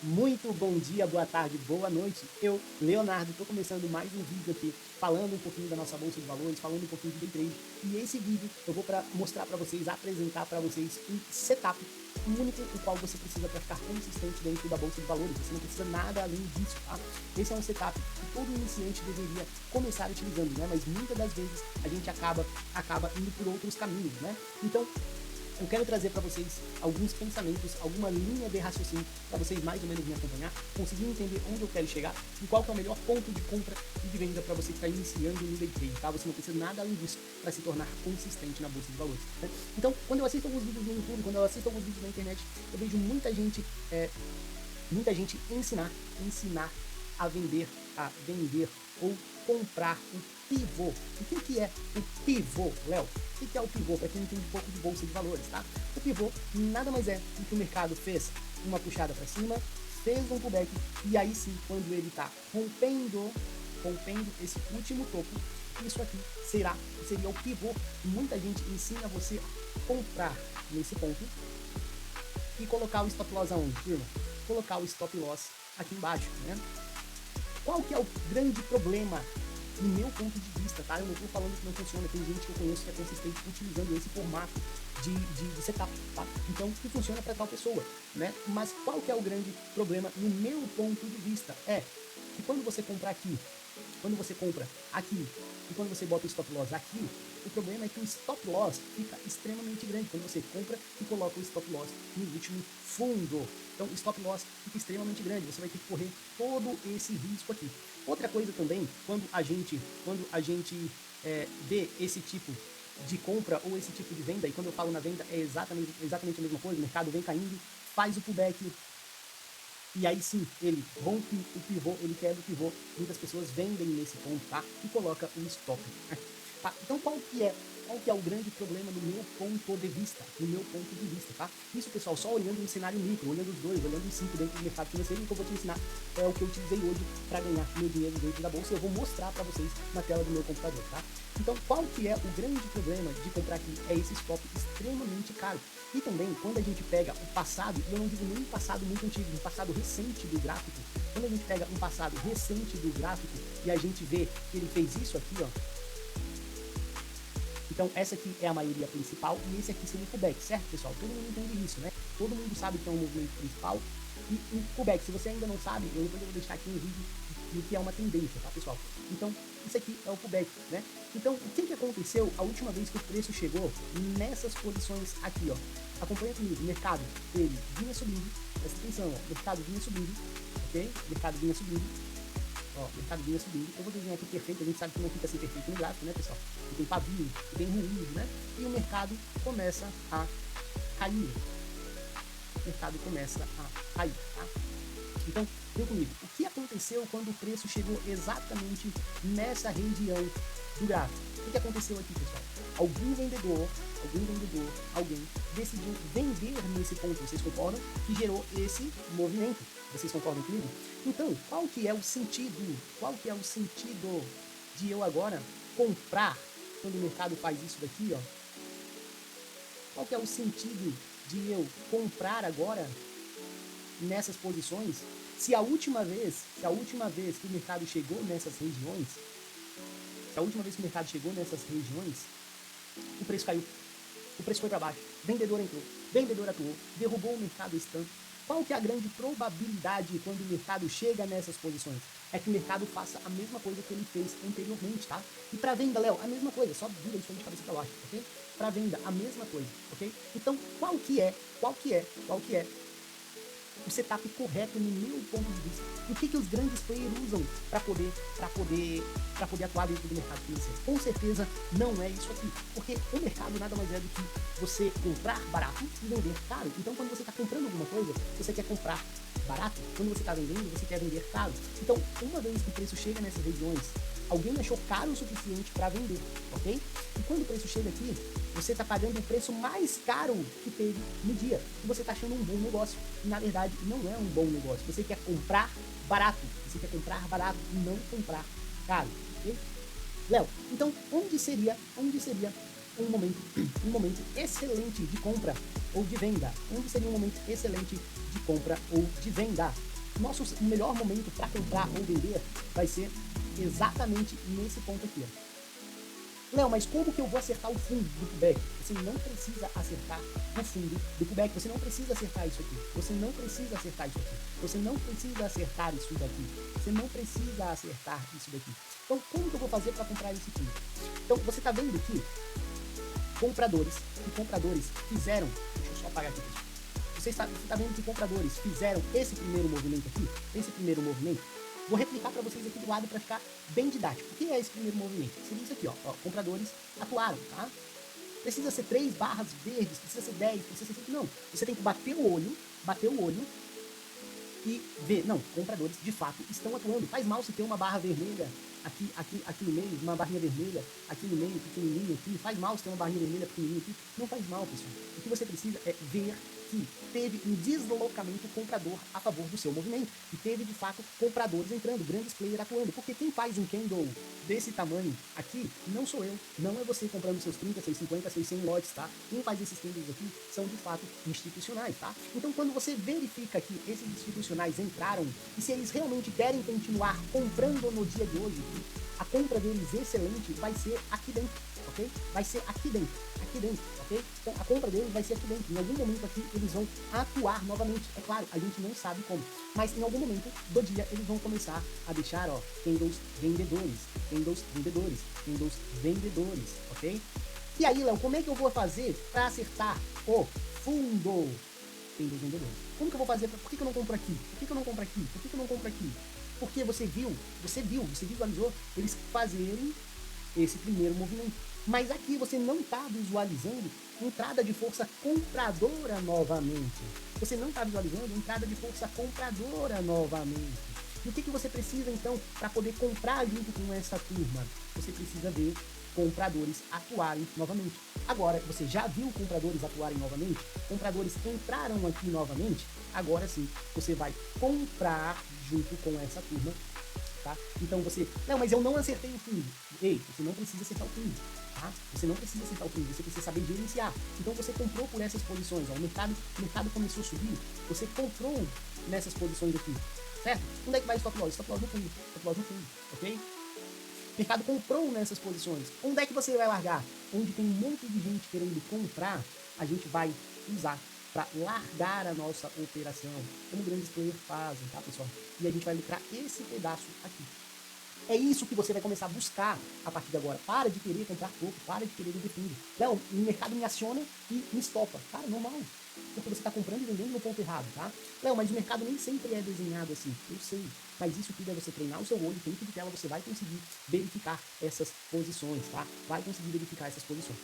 Muito bom dia, boa tarde, boa noite. Eu, Leonardo, estou começando mais um vídeo aqui falando um pouquinho da nossa bolsa de valores, falando um pouquinho de day trade. E esse vídeo eu vou mostrar para vocês, apresentar para vocês um setup único, o qual você precisa para ficar consistente dentro da bolsa de valores. Você não precisa nada além disso, tá? Esse é um setup que todo iniciante deveria começar utilizando, né? Mas muitas das vezes a gente acaba indo por outros caminhos, né? Então, eu quero trazer para vocês alguns pensamentos, alguma linha de raciocínio para vocês mais ou menos me acompanhar, conseguir entender onde eu quero chegar e qual que é o melhor ponto de compra e de venda para você que está iniciando no day trade, tá? Você não precisa nada além disso para se tornar consistente na bolsa de valores, né? Então, quando eu assisto alguns vídeos no YouTube, quando eu assisto alguns vídeos na internet, eu vejo muita gente ensinar a vender ou comprar um pivô. O que é o pivô, Léo? O que é o pivô? Para quem não entende um pouco de bolsa de valores, tá? O pivô nada mais é do que o mercado fez uma puxada para cima, fez um pullback e aí sim, quando ele está rompendo esse último topo, isso aqui seria o pivô. Muita gente ensina você a comprar nesse ponto e colocar o stop loss aonde, turma? Colocar o stop loss aqui embaixo, né? Qual que é o grande problema no meu ponto de vista, tá? Eu não estou falando que não funciona, tem gente que eu conheço que é consistente utilizando esse formato de setup, tá? Então, que funciona para tal pessoa, né? Mas qual que é o grande problema no meu ponto de vista? É que quando você comprar aqui, quando você compra aqui e quando você bota o stop loss aqui, o problema é que o stop loss fica extremamente grande quando você compra e coloca o stop loss no último fundo. Então o stop loss fica extremamente grande, você vai ter que correr todo esse risco aqui. Outra coisa também, quando a gente vê esse tipo de compra ou esse tipo de venda, e quando eu falo na venda é exatamente a mesma coisa, o mercado vem caindo, faz o pullback, e aí sim, ele rompe o pivô, ele quebra o pivô. Muitas pessoas vendem nesse ponto, tá? E coloca um stop. Tá? Então qual que é o grande problema no meu ponto de vista? No meu ponto de vista, tá? Isso, pessoal, só olhando um cenário micro, olhando os dois, olhando os 5 dentro do mercado financeiro, e o que eu vou te ensinar é o que eu utilizei hoje para ganhar meu dinheiro dentro da bolsa. E eu vou mostrar para vocês na tela do meu computador, tá? Então, qual que é o grande problema de comprar aqui? É esse stop extremamente caro. E também, quando a gente pega o passado, e eu não digo nem um passado muito antigo, um passado recente do gráfico, quando a gente pega um passado recente do gráfico e a gente vê que ele fez isso aqui, ó. Então, essa aqui é a maioria principal e esse aqui seria o pullback, certo, pessoal? Todo mundo entende isso, né? Todo mundo sabe que é um movimento principal e um pullback. Se você ainda não sabe, depois eu vou deixar aqui um vídeo do que é uma tendência, tá, pessoal? Então, isso aqui é o pullback, né? Então, o que aconteceu a última vez que o preço chegou nessas posições aqui, ó? Acompanha comigo, o mercado, ele vinha subindo, presta atenção, ó, o mercado vinha subindo, ok? O mercado vinha subindo, ó, o mercado vinha subindo. Eu vou desenhar aqui perfeito, a gente sabe que não fica assim perfeito no gráfico, né, pessoal? E tem pavio, tem ruído, né? E o mercado começa a cair. O mercado começa a cair, tá? Então, vem comigo. O que aconteceu quando o preço chegou exatamente nessa região do gráfico? O que aconteceu aqui, pessoal? Alguém decidiu vender nesse ponto. Vocês concordam? Que gerou esse movimento. Vocês concordam comigo? Então, qual que é o sentido? Qual que é o sentido de eu agora comprar quando o mercado faz isso daqui, ó? Qual que é o sentido de eu comprar agora nessas posições, se a última vez que o mercado chegou nessas regiões, o preço caiu, o preço foi para baixo, vendedor entrou, vendedor atuou, derrubou o mercado esse tanto. Qual que é a grande probabilidade quando o mercado chega nessas posições? É que o mercado faça a mesma coisa que ele fez anteriormente, tá? E para venda, Léo, a mesma coisa, só vira isso de cabeça para baixo, ok? Para venda, a mesma coisa, ok? Então, qual que é o setup correto no meu ponto de vista? E o que os grandes players usam para poder atuar dentro do mercado financeiro? Com certeza não é isso aqui, porque o mercado nada mais é do que você comprar barato e vender caro. Então, quando você está comprando alguma coisa, você quer comprar barato. Quando você está vendendo, você quer vender caro. Então, uma vez que o preço chega nessas regiões, alguém achou caro o suficiente para vender, ok? E quando o preço chega aqui, você está pagando o preço mais caro que teve no dia. E você está achando um bom negócio. E na verdade, não é um bom negócio. Você quer comprar barato. Você quer comprar barato e não comprar caro, ok? Léo, então onde seria um momento excelente de compra ou de venda. Onde seria um momento excelente de compra ou de venda? O melhor momento para comprar ou vender vai ser exatamente nesse ponto aqui, ó. Léo, mas como que eu vou acertar o fundo do pullback? Você não precisa acertar o fundo do pullback. Você não precisa acertar isso aqui. Você não precisa acertar isso aqui. Você não precisa acertar isso daqui. Você não precisa acertar isso daqui. Então, como que eu vou fazer para comprar esse fundo? Então, você está vendo que compradores fizeram... Deixa eu só apagar aqui, pessoal. Você está vendo que compradores fizeram esse primeiro movimento aqui? Esse primeiro movimento. Vou replicar para vocês aqui do lado para ficar bem didático. O que é esse primeiro movimento? Seria isso aqui, ó. Compradores atuaram, tá? Precisa ser 3 barras verdes, precisa ser 10, precisa ser... Não, você tem que bater o olho e ver. Não, compradores de fato estão atuando. Faz mal se ter uma barra vermelha aqui no meio, uma barrinha vermelha aqui no meio, pequenininho aqui. Faz mal se ter uma barrinha vermelha pequenininha aqui. Não faz mal, pessoal. O que você precisa é ver que teve um deslocamento comprador a favor do seu movimento. E teve, de fato, compradores entrando, grandes players atuando. Porque quem faz um candle desse tamanho aqui não sou eu, não é você comprando seus 30, 650, 600 lotes, tá? Quem faz esses candles aqui são, de fato, institucionais, tá? Então, quando você verifica que esses institucionais entraram e se eles realmente querem continuar comprando no dia de hoje, a compra deles excelente vai ser aqui dentro, ok? Vai ser aqui dentro, ok? Então a compra deles vai ser aqui dentro. Em algum momento aqui eles vão atuar novamente. É claro, a gente não sabe como, mas em algum momento do dia eles vão começar a deixar, ó, candles vendedores, ok? E aí, Léo, como é que eu vou fazer para acertar o fundo? Candles vendedores. Como que eu vou fazer? Por que eu não compro aqui? Por que eu não compro aqui? Por que eu não compro aqui? Porque você visualizou eles fazerem esse primeiro movimento. Mas aqui você não está visualizando entrada de força compradora novamente. Você não está visualizando entrada de força compradora novamente. E o que você precisa, então, para poder comprar junto com essa turma? Você precisa ver compradores atuarem novamente. Agora, você já viu compradores atuarem novamente? Compradores entraram aqui novamente? Agora sim, você vai comprar junto com essa turma, tá? Então você... Não, mas eu não acertei o fundo. Ei, você não precisa acertar o fundo, tá? Você não precisa acertar o fundo, você precisa saber gerenciar. Então você comprou por essas posições, ó, o mercado começou a subir, você comprou nessas posições aqui, certo? Onde é que vai o stop loss? Stop loss no fundo, ok? O mercado comprou nessas posições. Onde é que você vai largar? Onde tem um monte de gente querendo comprar, a gente vai usar para largar a nossa operação, como grandes players fazem, tá, pessoal? E a gente vai lucrar esse pedaço aqui. É isso que você vai começar a buscar a partir de agora. Para de querer comprar pouco, para de querer vender fundo. Não, o mercado me aciona e me estopa. Cara, normal. Porque você está comprando e vendendo no ponto errado, tá? Não, mas o mercado nem sempre é desenhado assim. Eu sei. Mas isso tudo é você treinar o seu olho, tempo de tela, você vai conseguir verificar essas posições, tá? Vai conseguir verificar essas posições.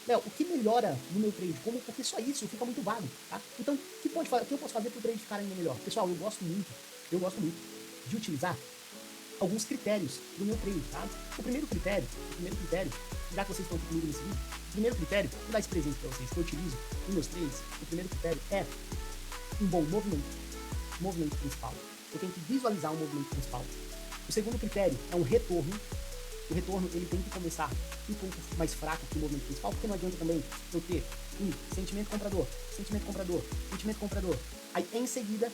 Léo, o que melhora no meu trade? Porque só isso fica muito vago, tá? Então, o que eu posso fazer para o trade ficar ainda melhor? Pessoal, eu gosto muito de utilizar alguns critérios do meu trade, tá? O primeiro critério, já que vocês estão aqui comigo nesse vídeo, o primeiro critério, vou dar esse presente para vocês, que eu utilizo nos meus trades, o primeiro critério é um bom movimento principal. Eu tenho que visualizar o movimento principal. O segundo critério é um retorno. O retorno, ele tem que começar um pouco mais fraco que o movimento principal, porque não adianta também eu ter um sentimento comprador. Aí, em seguida,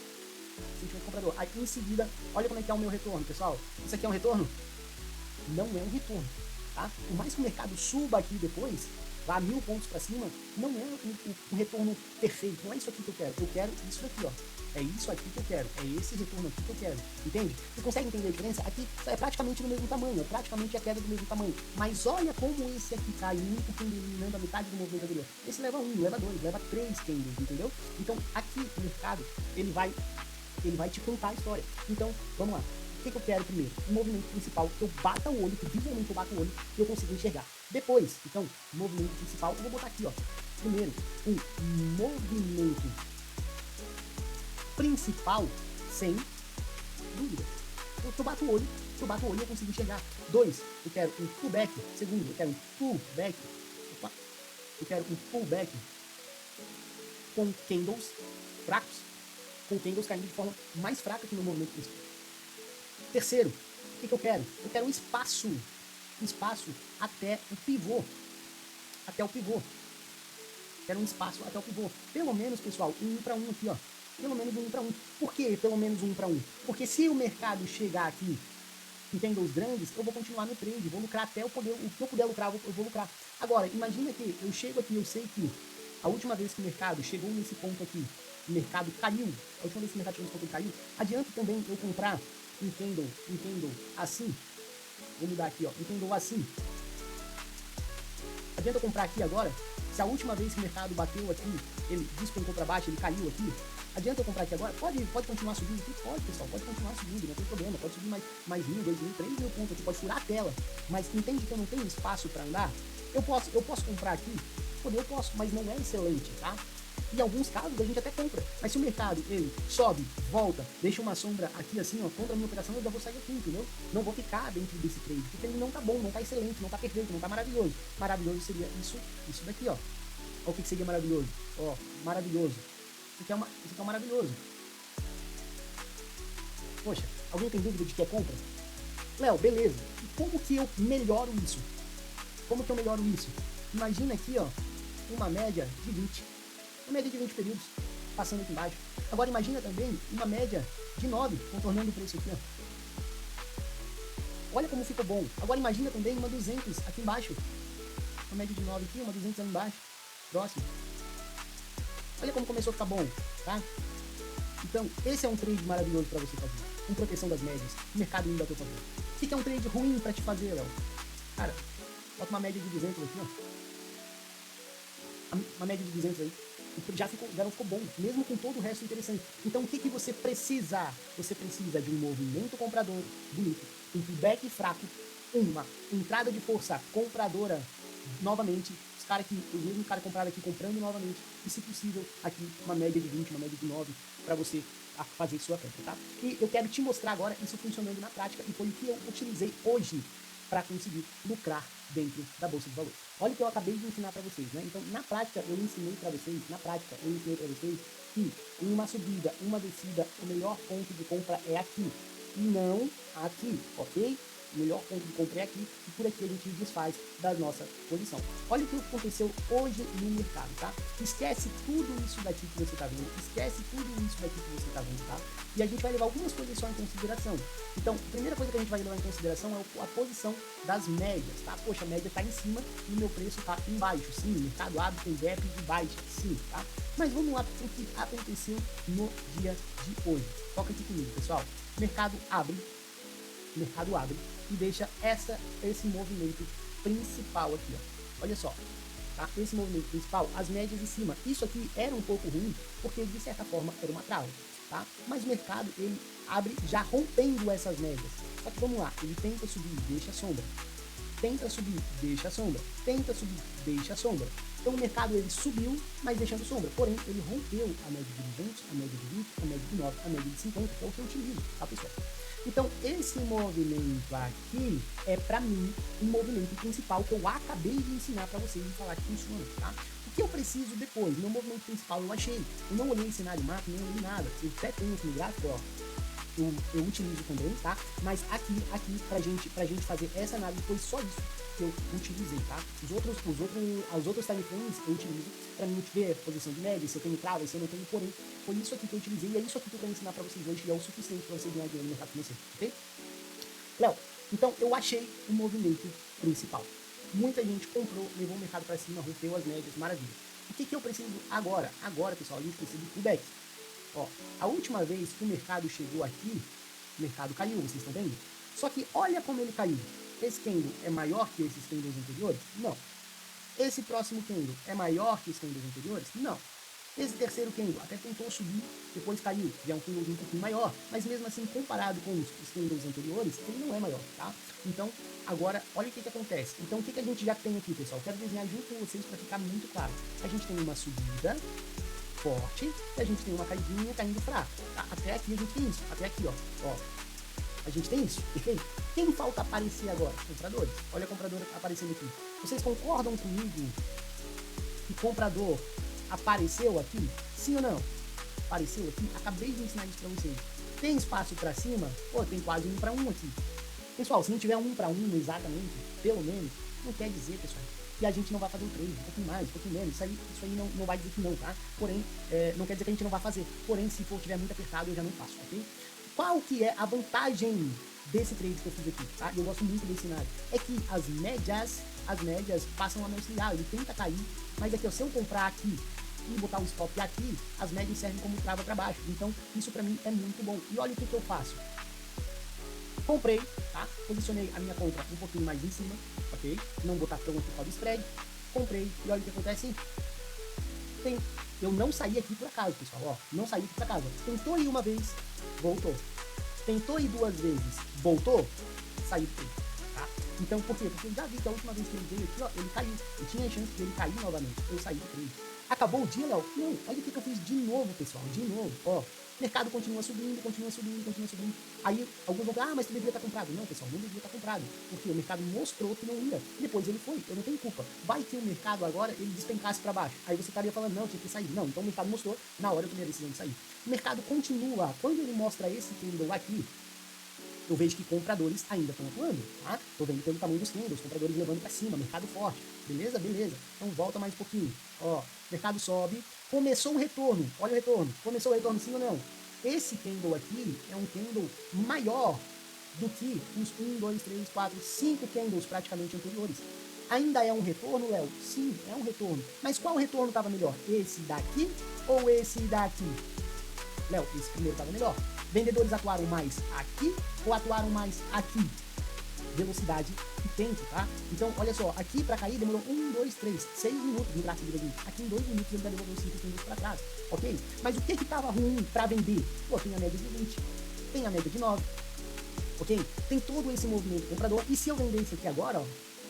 sentimento comprador. Aí, em seguida, olha como é que é o meu retorno, pessoal. Isso aqui é um retorno? Não é um retorno, tá? Por mais que o mercado suba aqui depois, vá 1000 pontos para cima, não é um retorno perfeito. Não é isso aqui que eu quero. Eu quero isso aqui, ó. É isso aqui que eu quero. É esse retorno aqui que eu quero. Entende? Você consegue entender a diferença? Aqui é praticamente do mesmo tamanho. É praticamente a queda do mesmo tamanho. Mas olha como esse aqui cai muito, eliminando a metade do movimento anterior. Esse leva 1, leva 2, leva 3 candles, entendeu? Então, aqui o mercado, ele vai te contar a história. Então, vamos lá. O que eu quero primeiro? Um movimento principal, que eu bata o olho, que visualmente eu bato o olho, que eu consigo enxergar. Depois, então, movimento principal, eu vou botar aqui, ó. Primeiro, um movimento principal, sem dúvida. Eu bato o olho, eu consigo enxergar. 2, eu quero um pullback. Segundo, eu quero um pullback. Opa. Eu quero um pullback com candles fracos, com candles caindo de forma mais fraca que no movimento principal. Terceiro, o que eu quero? Eu quero um espaço até o pivô. até o pivô. Quero um espaço até o pivô. Pelo menos, pessoal, um 1 para 1 aqui, ó. Pelo menos um 1 para 1. Por que pelo menos um 1 para 1? Porque se o mercado chegar aqui em candles grandes, eu vou continuar no trade, vou lucrar até o que eu puder lucrar, eu vou lucrar. Agora, imagina que eu chego aqui, eu sei que a última vez que o mercado chegou nesse ponto aqui, o mercado caiu, a última vez que o mercado chegou nesse ponto ele caiu, adianta também eu comprar um candle assim, vou mudar aqui, ó, um candle assim. Adianta eu comprar aqui agora, se a última vez que o mercado bateu aqui, ele despencou para baixo, ele caiu aqui, adianta eu comprar aqui agora? Pode continuar subindo aqui? Pode, pessoal, pode continuar subindo, não tem problema, pode subir mais 1.000, 2.000, 3.000 pontos aqui, pode furar a tela, mas entende que eu não tenho espaço para andar? Eu posso comprar aqui? Eu posso, mas não é excelente, tá? Em alguns casos a gente até compra, mas se o mercado ele sobe, volta, deixa uma sombra aqui assim, ó, contra a minha operação, eu já vou sair aqui, entendeu? Não vou ficar dentro desse trade, porque ele não tá bom, não tá excelente, não tá perfeito, não tá maravilhoso. Maravilhoso seria isso daqui, ó. Olha o que seria maravilhoso, ó, maravilhoso. Isso aqui é um maravilhoso. Poxa, alguém tem dúvida de que é compra? Léo, beleza. E como que eu melhoro isso? Como que eu melhoro isso? Imagina aqui, ó, uma média de 20. Uma média de 20 períodos, passando aqui embaixo. Agora imagina também uma média de 9, contornando o preço aqui, ó. Olha como ficou bom. Agora imagina também uma 200 aqui embaixo. Uma média de 9 aqui, uma 200 ali embaixo. Próximo. Olha como começou a ficar bom, tá? Então, esse é um trade maravilhoso para você fazer. Com proteção das médias. O mercado indo a teu favor. O que é um trade ruim para te fazer, Léo? Cara, bota uma média de 200 aqui, ó. Uma média de 200 aí. Já não ficou bom, mesmo com todo o resto interessante. Então, o que você precisa? Você precisa de um movimento comprador bonito, um pullback fraco, uma entrada de força compradora novamente, os mesmos caras compraram aqui comprando novamente, e se possível, aqui uma média de 20, uma média de 9, para você fazer sua compra, tá? E eu quero te mostrar agora isso funcionando na prática, e foi o que eu utilizei hoje para conseguir lucrar dentro da Bolsa de Valores. Olha o que eu acabei de ensinar para vocês, né? Então, na prática, eu ensinei para vocês que em uma subida, uma descida, o melhor ponto de compra é aqui, e não aqui, ok? O melhor ponto de compra é aqui, e por aqui a gente desfaz da nossa posição. Olha o que aconteceu hoje no mercado, tá? Esquece tudo isso daqui que você está vendo, esquece tudo isso daqui que você está vendo, tá? E a gente vai levar algumas coisas só em consideração. Então, a primeira coisa que a gente vai levar em consideração é a posição das médias, tá? Poxa, a média está em cima e o meu preço está embaixo. Sim, o mercado abre com gap de baixa, sim, tá? Mas vamos lá para o que aconteceu no dia de hoje. Foca aqui comigo, pessoal. O mercado abre e deixa esse movimento principal aqui, ó. Olha só, tá? Esse movimento principal, as médias em cima. Isso aqui era um pouco ruim, porque de certa forma era uma trava, tá? Mas o mercado, ele abre já rompendo essas médias. Só que vamos lá, ele tenta subir, deixa a sombra. Tenta subir, deixa a sombra. Tenta subir, deixa a sombra. Então o mercado ele subiu, mas deixando sombra. Porém, ele rompeu a média de 200, a média de 20, a média de 9, a média de 50, que é o que eu utilizo, tá, pessoal? Então, esse movimento aqui é, para mim, um movimento principal que eu acabei de ensinar para vocês e falar que funciona, tá? O que eu preciso depois? Meu movimento principal eu achei. Eu não olhei cenário macro, não olhei nada. Eu até tenho aqui no gráfico, ó. Eu utilizo também, tá? Mas aqui pra gente fazer essa análise foi só isso que eu utilizei, tá? As outras time frames eu utilizo pra mim ver a posição de média, se eu tenho trava, se eu não tenho, porém, foi isso aqui que eu utilizei e é isso aqui que eu quero ensinar pra vocês hoje e é o suficiente pra você ganhar dinheiro no mercado financeiro, ok? Léo, então eu achei o movimento principal. Muita gente comprou, levou o mercado pra cima, rompeu as médias, maravilha. O que eu preciso agora? Agora, pessoal, a gente precisa de pullback. Ó, a última vez que o mercado chegou aqui, o mercado caiu, vocês estão vendo? Só que olha como ele caiu. Esse candle é maior que esses candles anteriores? Não. Esse próximo candle é maior que os candles anteriores? Não. Esse terceiro candle até tentou subir, depois caiu, já é um candle um pouquinho maior, mas mesmo assim, comparado com os candles anteriores, ele não é maior, tá? Então, agora, olha o que acontece. Então, o que a gente já tem aqui, pessoal? Quero desenhar junto com vocês para ficar muito claro. A gente tem uma subida forte e a gente tem uma caidinha caindo fraco, tá? Até aqui a gente tem isso, até aqui, ó, a gente tem isso, perfeito? Quem falta aparecer agora? Compradores. Olha a compradora aparecendo aqui. Vocês concordam comigo que comprador apareceu aqui? Sim ou não? Apareceu aqui? Acabei de ensinar isso pra vocês. Tem espaço pra cima? Pô, tem quase 1 para 1 aqui. Pessoal, se não tiver 1 para 1 exatamente, pelo menos, não quer dizer, pessoal, que a gente não vai fazer o trade, um pouquinho mais, um pouquinho menos, isso aí não vai dizer que não, tá? Porém, não quer dizer que a gente não vai fazer, porém, se for tiver muito apertado, eu já não faço, ok? Qual que é a vantagem desse trade que eu fiz aqui, tá? Eu gosto muito desse cenário. É que as médias passam a me auxiliar, ele tenta cair, mas aqui, ó, se eu comprar aqui e botar o stop aqui, as médias servem como trava para baixo. Então, isso para mim é muito bom. E olha o que eu faço. Comprei, tá? Posicionei a minha compra um pouquinho mais em cima, ok? Não botar tão por causa do spread. Comprei e olha o que acontece. Eu não saí aqui por acaso, pessoal, ó. Não saí aqui por acaso. Tentou ir uma vez, voltou. Tentou ir 2 vezes, voltou, saiu do trade, tá? Então, por quê? Porque eu já vi que a última vez que ele veio aqui, ó, ele caiu. E tinha a chance de ele cair novamente. Eu saí do trade. Acabou o dia, Léo? Não. Olha o que eu fiz de novo, pessoal. De novo, ó. O mercado continua subindo, continua subindo, continua subindo. Aí, alguns vão falar, mas tu deveria estar comprado. Não, pessoal, não deveria estar comprado. Porque o mercado mostrou que não ia. E depois ele foi. Eu não tenho culpa. Vai que o mercado agora, ele despencasse para baixo. Aí você estaria falando, não, tinha que sair. Não, então o mercado mostrou. Na hora eu tomei a decisão de sair. O mercado continua. Quando ele mostra esse candle aqui, eu vejo que compradores ainda estão atuando, tá? Tô vendo pelo tamanho dos candles, compradores levando para cima, mercado forte. Beleza? Beleza. Então volta mais um pouquinho. Ó, mercado sobe, começou o retorno. Olha o retorno. Começou o retorno sim ou não? Esse candle aqui é um candle maior do que os 1, 2, 3, 4, 5 candles praticamente anteriores. Ainda é um retorno, Léo? Sim, é um retorno. Mas qual retorno estava melhor? Esse daqui ou esse daqui? Léo, esse primeiro estava melhor. Vendedores atuaram mais aqui ou atuaram mais aqui? Velocidade e tempo, tá? Então, olha só, aqui para cair demorou 1, 2, 3, 6 minutos de braço de aqui. Aqui em 2 minutos ele já devolveu 5 minutos para trás, ok? Mas o que estava ruim para vender? Pô, tem a média de 20, tem a média de 9, ok? Tem todo esse movimento comprador. E se eu vender isso aqui agora, ó,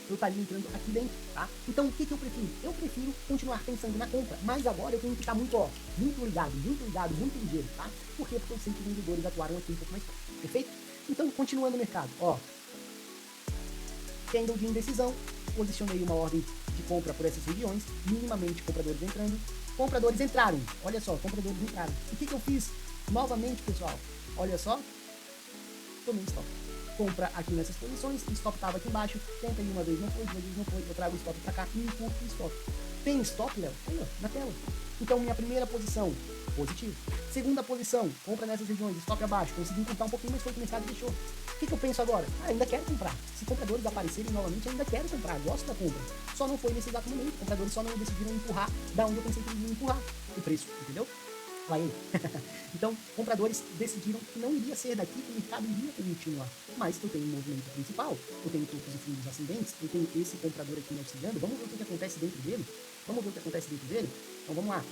eu estaria entrando aqui dentro, tá? Então, o que eu prefiro? Eu prefiro continuar pensando na compra, mas agora eu tenho que estar muito, ó, muito ligado, muito ligeiro, tá? Por quê? Porque eu sei que os vendedores atuaram aqui um pouco mais forte, perfeito? Então, continuando o mercado, ó, candle de indecisão, posicionei uma ordem de compra por essas regiões, minimamente compradores entrando, compradores entraram, olha só, compradores entraram. E o que eu fiz? Novamente, pessoal, olha só, tomei stop. Compra aqui nessas posições, o stop estava aqui embaixo, tenta ir uma vez, não foi, duas vezes não foi, eu trago o stop para cá e empurro o stop. Tem stop, Léo? Aí, ó, na tela. Então, minha primeira posição, positivo. Segunda posição, compra nessas regiões, stop abaixo, consegui encurtar um pouquinho, mas foi o que o mercado deixou. O que eu penso agora? Ainda quero comprar. Se compradores aparecerem novamente, ainda quero comprar, gosto da compra. Só não foi nesse exato momento, compradores só não decidiram empurrar da onde eu pensei que eles iam empurrar o preço, entendeu? Lá ele. Então, compradores decidiram que não iria ser daqui, que o mercado iria continuar. Mas eu tenho um movimento principal, eu tenho topos e fundos ascendentes, eu tenho esse comprador aqui me auxiliando. Vamos ver o que acontece dentro dele? Vamos ver o que acontece dentro dele? Então vamos lá.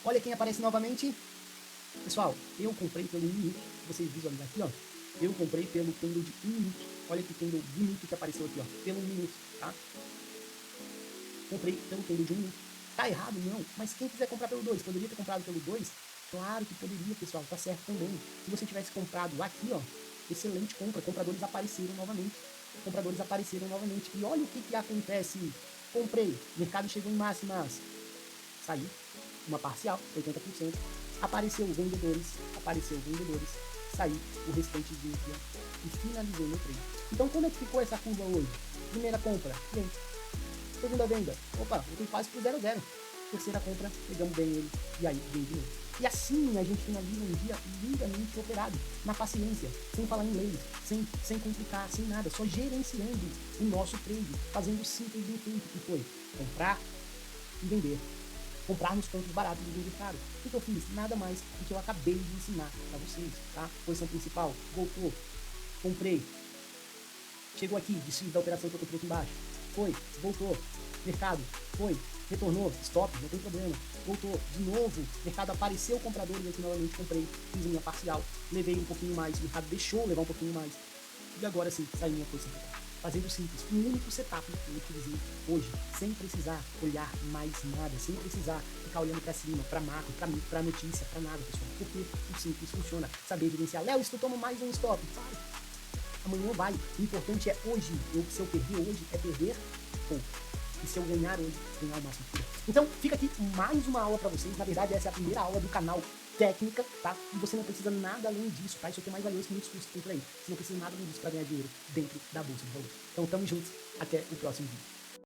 Olha quem aparece novamente. Pessoal, eu comprei pelo 1 minuto. Vocês visualizam aqui, ó. Eu comprei pelo candle de 1 minuto. Olha que candle bonito que apareceu aqui, ó. Pelo 1 minuto, tá? Comprei pelo candle de 1 minuto. Tá errado? Não. Mas quem quiser comprar pelo 2, poderia ter comprado pelo 2? Claro que poderia, pessoal. Tá certo também. Se você tivesse comprado aqui, ó, excelente compra. Compradores apareceram novamente. Compradores apareceram novamente. E olha o que acontece. Comprei. Mercado chegou em máximas. Saí. Uma parcial, 80%. Apareceu vendedores. Saí. O restante de aqui, ó. E finalizei meu trade. Então, como é que ficou essa curva hoje? Primeira compra, bem. Segunda venda, opa, eu tenho quase pro 0-0. Terceira compra, pegamos bem ele, e aí vem de novo. E assim a gente finaliza um dia lindamente operado, na paciência, sem falar em leis, sem complicar, sem nada, só gerenciando o nosso trade, fazendo o simples bem feito, que foi comprar e vender. Comprar nos pontos baratos e vender caro. O que eu fiz? Nada mais do que eu acabei de ensinar para vocês, tá? Posição principal, voltou, comprei, chegou aqui, desfiz da operação que eu comprei aqui embaixo. Foi, voltou, mercado, foi, retornou, stop, não tem problema, voltou, de novo, mercado apareceu compradores aqui novamente, comprei, fiz minha parcial, levei um pouquinho mais, o mercado deixou levar um pouquinho mais, e agora sim, saí minha posição total. Fazendo simples, um único setup que eu utilizei hoje, sem precisar olhar mais nada, sem precisar ficar olhando para cima, para macro, para notícia, para nada, pessoal, porque o simples funciona, saber evidenciar. Léo, se tu toma mais um stop, para. Amanhã vai. O importante é hoje. Se eu perder hoje, é perder pouco. E se eu ganhar hoje, ganhar o máximo possível. Então, fica aqui mais uma aula para vocês. Na verdade, essa é a primeira aula do canal técnica, tá? E você não precisa nada além disso, tá? Isso aqui é mais valioso que muitos cursos que tem por aí. Você não precisa nada além disso para ganhar dinheiro dentro da Bolsa de Valores. Então, tamo juntos. Até o próximo vídeo.